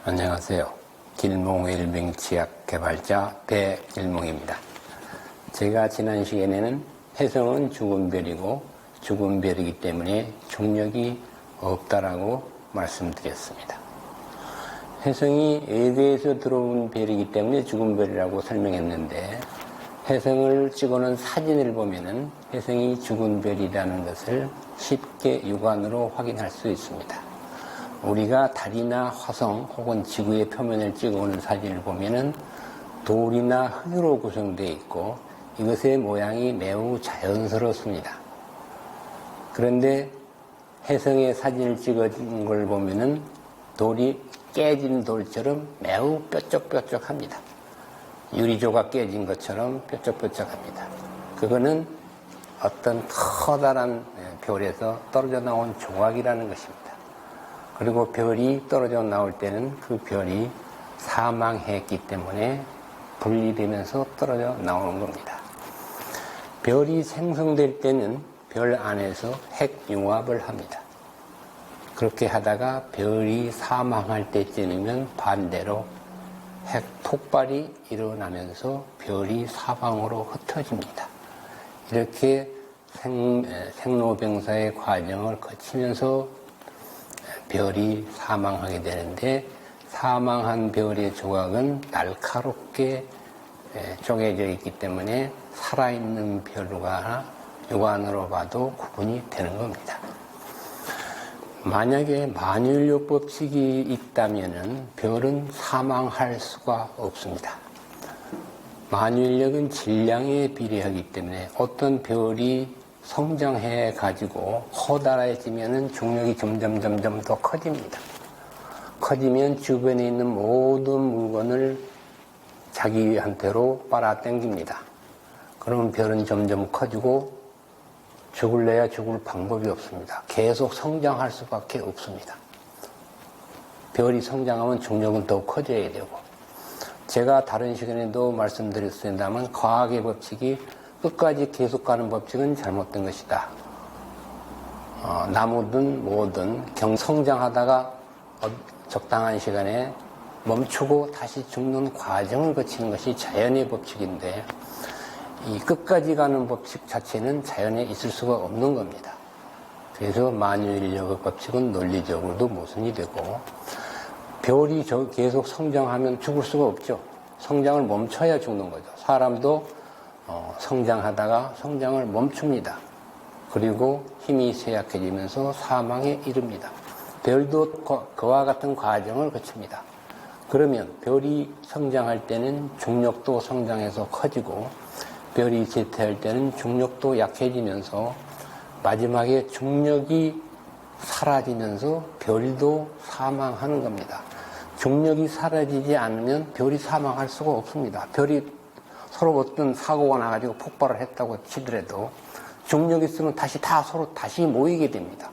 안녕하세요. 길몽웰빙치약 개발자 배길몽입니다. 제가 지난 시간에는 혜성은 죽은 별이고 죽은 별이기 때문에 중력이 없다라고 말씀드렸습니다. 혜성이 외계에서 들어온 별이기 때문에 죽은 별이라고 설명했는데, 혜성을 찍어놓은 사진을 보면은 혜성이 죽은 별이라는 것을 쉽게 육안으로 확인할 수 있습니다. 우리가 달이나 화성 혹은 지구의 표면을 찍어오는 사진을 보면은 돌이나 흙으로 구성되어 있고 이것의 모양이 매우 자연스럽습니다. 그런데 혜성의 사진을 찍은 걸 보면은 돌이 깨진 돌처럼 매우 뾰족뾰족합니다. 유리조각 깨진 것처럼 뾰족뾰족합니다. 그거는 어떤 커다란 별에서 떨어져 나온 조각이라는 것입니다. 그리고 별이 떨어져 나올 때는 그 별이 사망했기 때문에 분리되면서 떨어져 나오는 겁니다. 별이 생성될 때는 별 안에서 핵융합을 합니다. 그렇게 하다가 별이 사망할 때쯤이면 반대로 핵폭발이 일어나면서 별이 사방으로 흩어집니다. 이렇게 생로병사의 과정을 거치면서 별이 사망하게 되는데, 사망한 별의 조각은 날카롭게 쪼개져 있기 때문에 살아있는 별과 육안으로 봐도 구분이 되는 겁니다. 만약에 만유인력 법칙이 있다면 별은 사망할 수가 없습니다. 만유인력은 질량에 비례하기 때문에 어떤 별이 성장해 가지고 커다래지면은 중력이 점점 더 커집니다. 커지면 주변에 있는 모든 물건을 자기한테로 빨아당깁니다. 그러면 별은 점점 커지고 죽을래야 죽을 방법이 없습니다. 계속 성장할 수밖에 없습니다. 별이 성장하면 중력은 더 커져야 되고, 제가 다른 시간에도 말씀드렸습니다만 과학의 법칙이 끝까지 계속 가는 법칙은 잘못된 것이다. 나무든 뭐든 성장하다가 적당한 시간에 멈추고 다시 죽는 과정을 거치는 것이 자연의 법칙인데, 이 끝까지 가는 법칙 자체는 자연에 있을 수가 없는 겁니다. 그래서 만유인력의 법칙은 논리적으로도 모순이 되고, 별이 계속 성장하면 죽을 수가 없죠. 성장을 멈춰야 죽는 거죠. 사람도 성장하다가 성장을 멈춥니다. 그리고 힘이 쇠약해지면서 사망에 이릅니다. 별도 그와 같은 과정을 거칩니다. 그러면 별이 성장할 때는 중력도 성장해서 커지고, 별이 쇠퇴할 때는 중력도 약해지면서 마지막에 중력이 사라지면서 별도 사망하는 겁니다. 중력이 사라지지 않으면 별이 사망할 수가 없습니다. 별이 서로 어떤 사고가 나가지고 폭발을 했다고 치더라도 중력이 있으면 서로 다시 모이게 됩니다.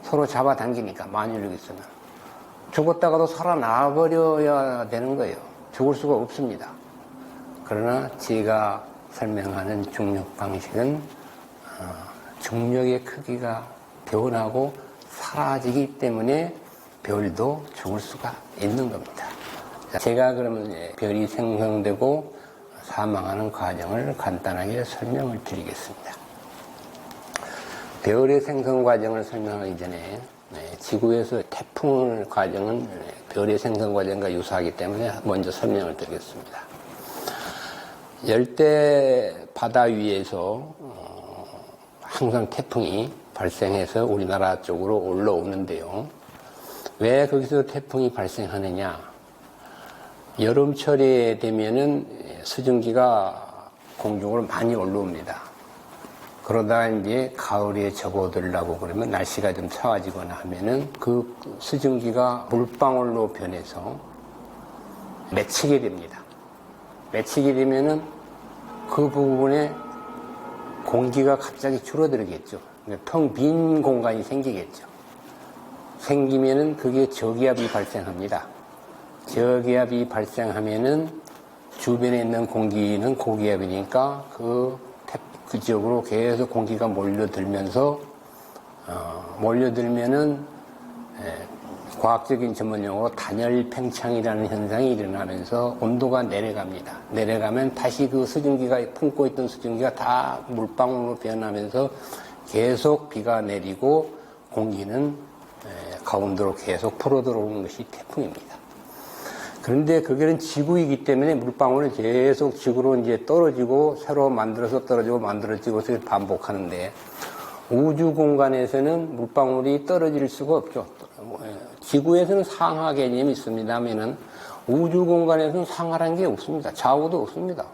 서로 잡아당기니까, 만유력이 있으면. 죽었다가도 살아나버려야 되는 거예요. 죽을 수가 없습니다. 그러나 제가 설명하는 중력 방식은 중력의 크기가 변하고 사라지기 때문에 별도 죽을 수가 있는 겁니다. 제가 그러면 별이 생성되고 사망하는 과정을 간단하게 설명을 드리겠습니다. 별의 생성 과정을 설명하기 전에 지구에서 태풍 과정은 별의 생성 과정과 유사하기 때문에 먼저 설명을 드리겠습니다. 열대 바다 위에서 항상 태풍이 발생해서 우리나라 쪽으로 올라오는데요. 왜 거기서 태풍이 발생하느냐? 여름철이 되면은 수증기가 공중으로 많이 올라옵니다. 그러다 이제 가을에 접어들려고 그러면 날씨가 좀 차가지거나 하면은 그 수증기가 물방울로 변해서 맺히게 됩니다. 맺히게 되면은 그 부분에 공기가 갑자기 줄어들겠죠. 텅 빈 공간이 생기겠죠. 생기면은 그게 저기압이 발생합니다. 저기압이 발생하면은 주변에 있는 공기는 고기압이니까 그 지역으로 계속 공기가 몰려들면서 몰려들면은 과학적인 전문용어로 단열 팽창이라는 현상이 일어나면서 온도가 내려갑니다. 내려가면 다시 그 수증기가 품고 있던 수증기가 다 물방울로 변하면서 계속 비가 내리고 공기는 가운데로 계속 불어 들어오는 것이 태풍입니다. 그런데 그게는 지구이기 때문에 물방울은 계속 지구로 이제 떨어지고 새로 만들어서 떨어지고 만들어지고 반복하는데, 우주 공간에서는 물방울이 떨어질 수가 없죠. 지구에서는 상하 개념이 있습니다면은 우주 공간에서는 상하라는 게 없습니다. 좌우도 없습니다.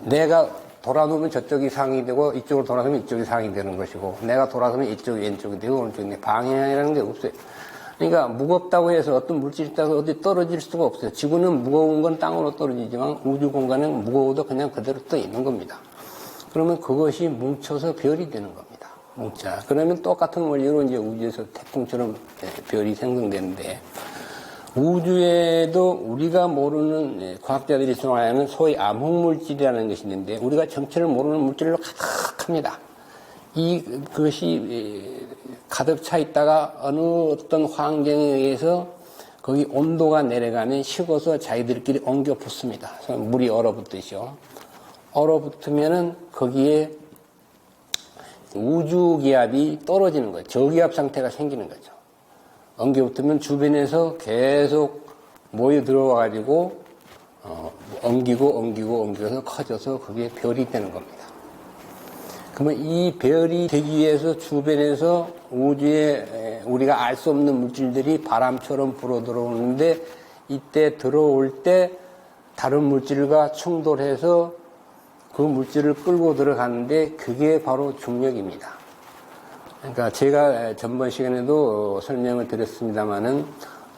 내가 돌아놓으면 저쪽이 상이 되고 이쪽으로 돌아서면 이쪽이 상이 되는 것이고, 내가 돌아서면 이쪽이 왼쪽이 되고 오른쪽이 방향이라는 게 없어요. 그러니까 무겁다고 해서 어떤 물질이 있다고 어디 떨어질 수가 없어요. 지구는 무거운 건 땅으로 떨어지지만 우주 공간은 무거워도 그냥 그대로 떠 있는 겁니다. 그러면 그것이 뭉쳐서 별이 되는 겁니다. 뭉쳐. 그러면 똑같은 원리로 이제 우주에서 태풍처럼 별이 생성되는데, 우주에도 우리가 모르는, 과학자들이 정하는 소위 암흑물질이라는 것이 있는데, 우리가 정체를 모르는 물질로 가득합니다. 그것이 가득 차 있다가 어느 어떤 환경에 의해서 거기 온도가 내려가면 식어서 자기들끼리 엉겨 붙습니다. 물이 얼어붙듯이요. 얼어붙으면은 거기에 우주기압이 떨어지는 거예요. 저기압 상태가 생기는 거죠. 엉겨 붙으면 주변에서 계속 모여 들어와가지고 엉기고 커져서 그게 별이 되는 겁니다. 그러면 이 별이 되기 위해서 주변에서 우주에 우리가 알 수 없는 물질들이 바람처럼 불어 들어오는데, 이때 들어올 때 다른 물질과 충돌해서 그 물질을 끌고 들어가는데, 그게 바로 중력입니다. 그러니까 제가 전번 시간에도 설명을 드렸습니다마는,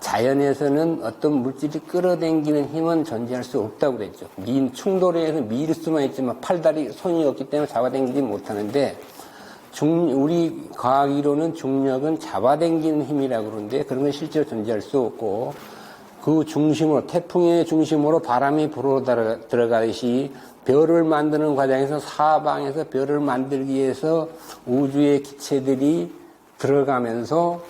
자연에서는 어떤 물질이 끌어당기는 힘은 존재할 수 없다고 그랬죠. 충돌에 의해서 밀 수만 있지만 팔다리, 손이 없기 때문에 잡아당기지 못하는데, 우리 과학 이론은 중력은 잡아당기는 힘이라고 그러는데, 그런 건 실제로 존재할 수 없고, 그 중심으로, 태풍의 중심으로 바람이 불어 들어가듯이 별을 만드는 과정에서 사방에서 별을 만들기 위해서 우주의 기체들이 들어가면서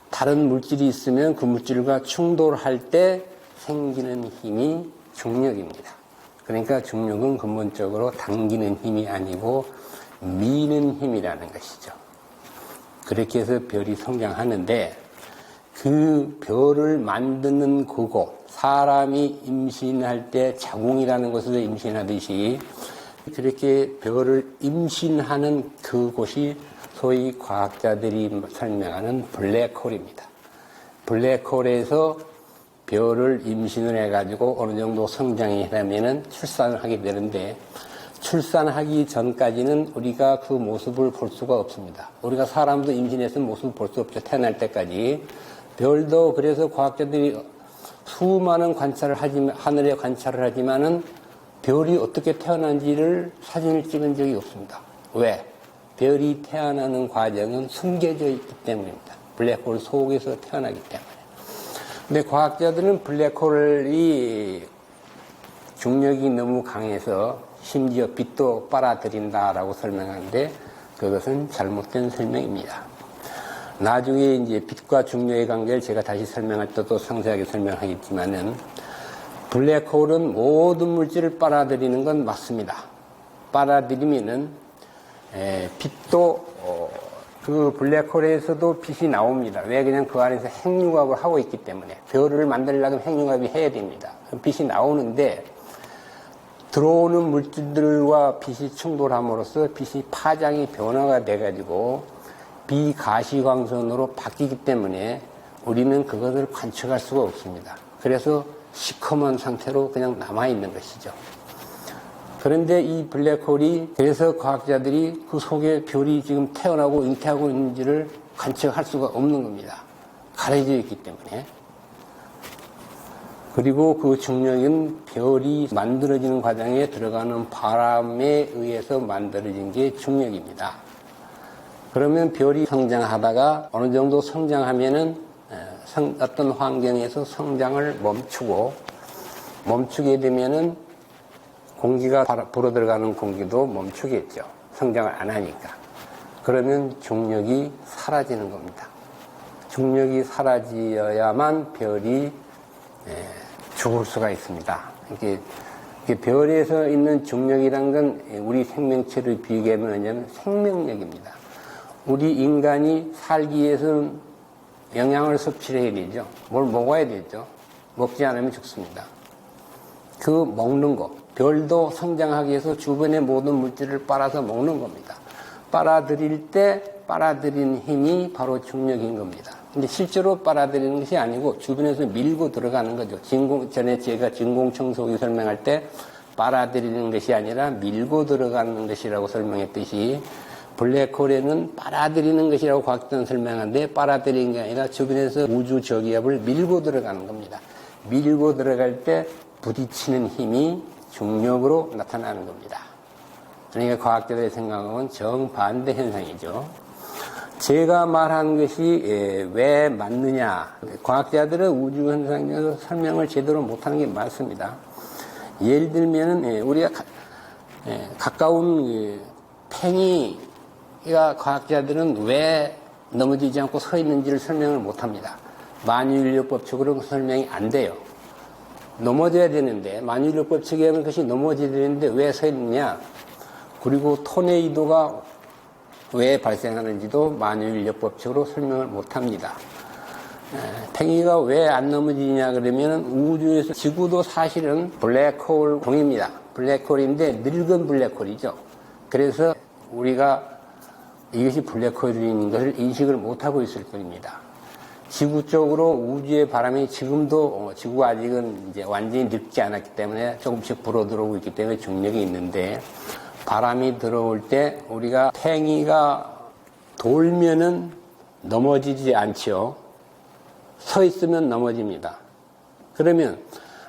다른 물질이 있으면 그 물질과 충돌할 때 생기는 힘이 중력입니다. 그러니까 중력은 근본적으로 당기는 힘이 아니고 미는 힘이라는 것이죠. 그렇게 해서 별이 성장하는데, 그 별을 만드는 그곳, 사람이 임신할 때 자궁이라는 곳에서 임신하듯이 그렇게 별을 임신하는 그곳이 소위 과학자들이 설명하는 블랙홀입니다. 블랙홀에서 별을 임신을 해가지고 어느 정도 성장이 되면은 출산을 하게 되는데, 출산하기 전까지는 우리가 그 모습을 볼 수가 없습니다. 우리가 사람도 임신해서 모습을 볼 수 없죠. 태어날 때까지. 별도 그래서 과학자들이 수많은 하늘에 관찰을 하지만은 별이 어떻게 태어난지를 사진을 찍은 적이 없습니다. 왜? 별이 태어나는 과정은 숨겨져 있기 때문입니다. 블랙홀 속에서 태어나기 때문에. 근데 과학자들은 블랙홀이 중력이 너무 강해서 심지어 빛도 빨아들인다라고 설명하는데, 그것은 잘못된 설명입니다. 나중에 이제 빛과 중력의 관계를 제가 다시 설명할 때도 상세하게 설명하겠지만은, 블랙홀은 모든 물질을 빨아들이는 건 맞습니다. 빨아들이면은 빛도 그 블랙홀에서도 빛이 나옵니다. 왜? 그냥 그 안에서 핵융합을 하고 있기 때문에. 별을 만들려면 핵융합이 해야 됩니다. 빛이 나오는데, 들어오는 물질들과 빛이 충돌함으로써 빛이 파장이 변화가 돼가지고 비가시광선으로 바뀌기 때문에 우리는 그것을 관측할 수가 없습니다. 그래서 시커먼 상태로 그냥 남아있는 것이죠. 그런데 이 블랙홀이, 그래서 과학자들이 그 속에 별이 지금 태어나고 잉태하고 있는지를 관측할 수가 없는 겁니다. 가려져 있기 때문에. 그리고 그 중력은 별이 만들어지는 과정에 들어가는 바람에 의해서 만들어진 게 중력입니다. 그러면 별이 성장하다가 어느 정도 성장하면은 어떤 환경에서 성장을 멈추게 되면은 공기가 불어 들어가는 공기도 멈추겠죠. 성장을 안 하니까. 그러면 중력이 사라지는 겁니다. 중력이 사라져야만 별이 죽을 수가 있습니다. 이게 별에서 있는 중력이란 건 우리 생명체를 비교하면 뭐냐면 생명력입니다. 우리 인간이 살기 위해서는 영양을 섭취를 해야 되죠. 뭘 먹어야 되죠. 먹지 않으면 죽습니다. 그 먹는 거, 별도 성장하기 위해서 주변의 모든 물질을 빨아서 먹는 겁니다. 빨아들일 때 빨아들이는 힘이 바로 중력인 겁니다. 근데 실제로 빨아들이는 것이 아니고 주변에서 밀고 들어가는 거죠. 전에 제가 진공청소기 설명할 때 빨아들이는 것이 아니라 밀고 들어가는 것이라고 설명했듯이 블랙홀에는 빨아들이는 것이라고 과학자는 설명하는데 빨아들이는 게 아니라 주변에서 우주 저기압을 밀고 들어가는 겁니다. 밀고 들어갈 때 부딪히는 힘이 중력으로 나타나는 겁니다. 그러니까 과학자들의 생각은 정반대 현상이죠. 제가 말한 것이 왜 맞느냐. 과학자들은 우주 현상에서 설명을 제대로 못하는 게 많습니다. 예를 들면 우리가 가까운 팽이가 과학자들은 왜 넘어지지 않고 서 있는지를 설명을 못합니다. 만유인력 법칙으로 설명이 안 돼요. 넘어져야 되는데 만유인력 법칙에 하면 그것이 넘어져야 되는데 왜 서 있느냐. 그리고 토네이도가 왜 발생하는지도 만유인력 법칙으로 설명을 못합니다. 팽이가 왜 안 넘어지냐 그러면 우주에서 지구도 사실은 블랙홀 종입니다. 블랙홀인데 늙은 블랙홀이죠. 그래서 우리가 이것이 블랙홀인 것을 인식을 못하고 있을 뿐입니다. 지구 쪽으로 우주의 바람이 지금도 지구가 아직은 이제 완전히 늙지 않았기 때문에 조금씩 불어 들어오고 있기 때문에 중력이 있는데 바람이 들어올 때 우리가 팽이가 돌면은 넘어지지 않죠. 서 있으면 넘어집니다. 그러면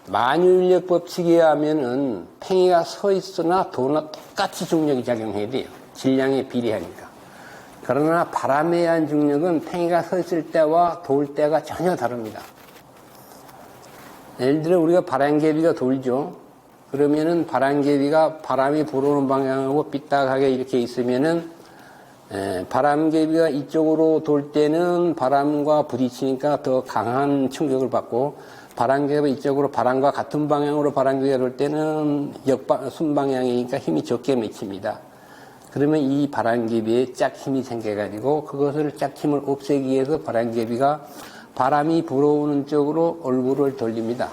만유인력 법칙에 의하면은 팽이가 서 있으나 도나 똑같이 중력이 작용해야 돼요. 질량에 비례하니까. 그러나 바람에 의한 중력은 팽이가 서 있을 때와 돌 때가 전혀 다릅니다. 예를 들어 우리가 바람개비가 돌죠. 그러면은 바람개비가 바람이 불어오는 방향하고 삐딱하게 이렇게 있으면은 바람개비가 이쪽으로 돌 때는 바람과 부딪히니까 더 강한 충격을 받고 바람개비가 이쪽으로 바람과 같은 방향으로 바람개비가 돌 때는 순방향이니까 힘이 적게 미칩니다. 그러면 이 바람개비에 짝힘이 생겨가지고 그것을 짝힘을 없애기 위해서 바람개비가 바람이 불어오는 쪽으로 얼굴을 돌립니다.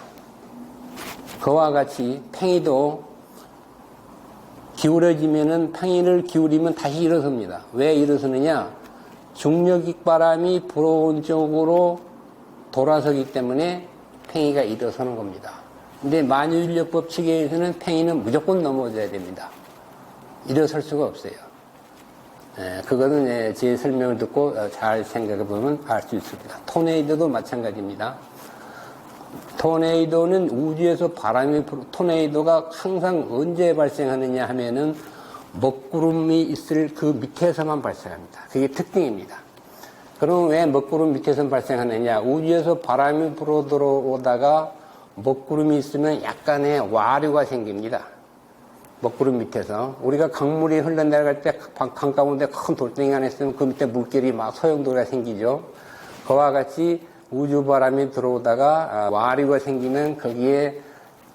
그와 같이 팽이도 기울어지면은 팽이를 기울이면 다시 일어섭니다. 왜 일어서느냐? 중력익 바람이 불어온 쪽으로 돌아서기 때문에 팽이가 일어서는 겁니다. 근데 만유인력 법칙에 의해서는 팽이는 무조건 넘어져야 됩니다. 일어설 수가 없어요. 그거는 제 설명을 듣고 잘 생각해 보면 알 수 있습니다. 토네이도도 마찬가지입니다. 토네이도는 우주에서 토네이도가 항상 언제 발생하느냐 하면은 먹구름이 있을 그 밑에서만 발생합니다. 그게 특징입니다. 그럼 왜 먹구름 밑에서 발생하느냐? 우주에서 바람이 불어 들어오다가 먹구름이 있으면 약간의 와류가 생깁니다. 먹구름 밑에서. 우리가 강물이 흘러내려갈 때 강 가운데 큰 돌덩이 안에 있으면 그 밑에 물결이 막 소용돌이가 생기죠. 그와 같이 우주바람이 들어오다가 와류가 생기면 거기에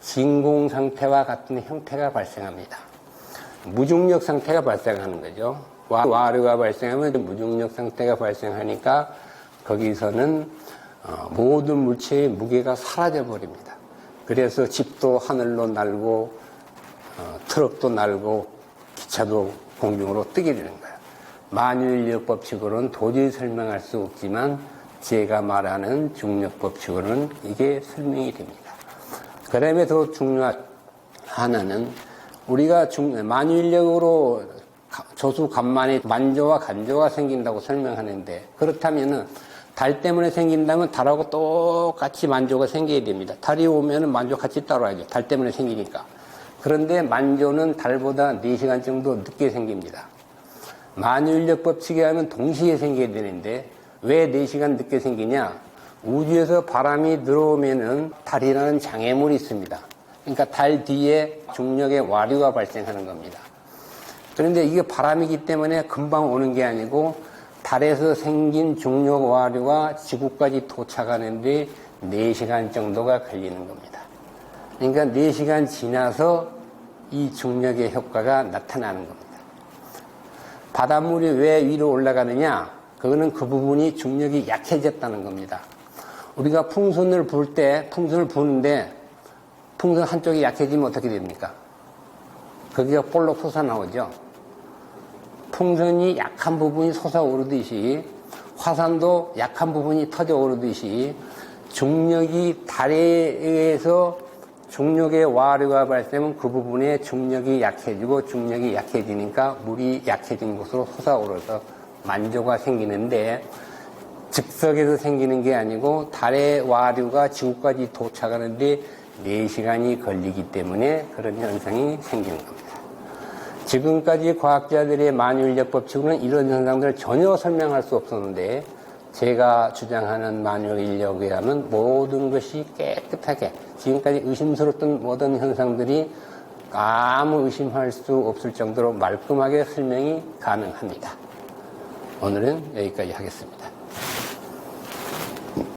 진공 상태와 같은 형태가 발생합니다. 무중력 상태가 발생하는 거죠. 와류가 발생하면 무중력 상태가 발생하니까 거기서는 모든 물체의 무게가 사라져 버립니다. 그래서 집도 하늘로 날고 트럭도 날고 기차도 공중으로 뜨게 되는 거예요. 만유인력 법칙으로는 도저히 설명할 수 없지만 제가 말하는 중력 법칙으로는 이게 설명이 됩니다. 그 다음에 더 중요한 하나는 우리가 만유인력으로 조수 간만에 만조와 간조가 생긴다고 설명하는데 그렇다면은 달 때문에 생긴다면 달하고 똑같이 만조가 생겨야 됩니다. 달이 오면은 만조 같이 따라와야죠. 달 때문에 생기니까. 그런데 만조는 달보다 4시간 정도 늦게 생깁니다. 만유인력 법칙에 하면 동시에 생겨야 되는데 왜 4시간 늦게 생기냐? 우주에서 바람이 들어오면은 달이라는 장애물이 있습니다. 그러니까 달 뒤에 중력의 와류가 발생하는 겁니다. 그런데 이게 바람이기 때문에 금방 오는 게 아니고 달에서 생긴 중력 와류가 지구까지 도착하는데 4시간 정도가 걸리는 겁니다. 그러니까 4시간 지나서 이 중력의 효과가 나타나는 겁니다. 바닷물이 왜 위로 올라가느냐? 그거는 그 부분이 중력이 약해졌다는 겁니다. 우리가 풍선을 불 때, 풍선을 부는데 풍선 한쪽이 약해지면 어떻게 됩니까? 거기가 볼록 솟아나오죠. 풍선이 약한 부분이 솟아오르듯이 화산도 약한 부분이 터져오르듯이 중력이 달에 의해서 중력의 와류가 발생하면 그 부분에 중력이 약해지고 중력이 약해지니까 물이 약해진 곳으로 솟아오르서 만조가 생기는데 즉석에서 생기는 게 아니고 달의 와류가 지구까지 도착하는데 4시간이 걸리기 때문에 그런 현상이 생기는 겁니다. 지금까지 과학자들의 만유인력 법칙으로는 이런 현상들을 전혀 설명할 수 없었는데 제가 주장하는 만유인력에 의하면 모든 것이 깨끗하게 지금까지 의심스럽던 모든 현상들이 아무 의심할 수 없을 정도로 말끔하게 설명이 가능합니다. 오늘은 여기까지 하겠습니다.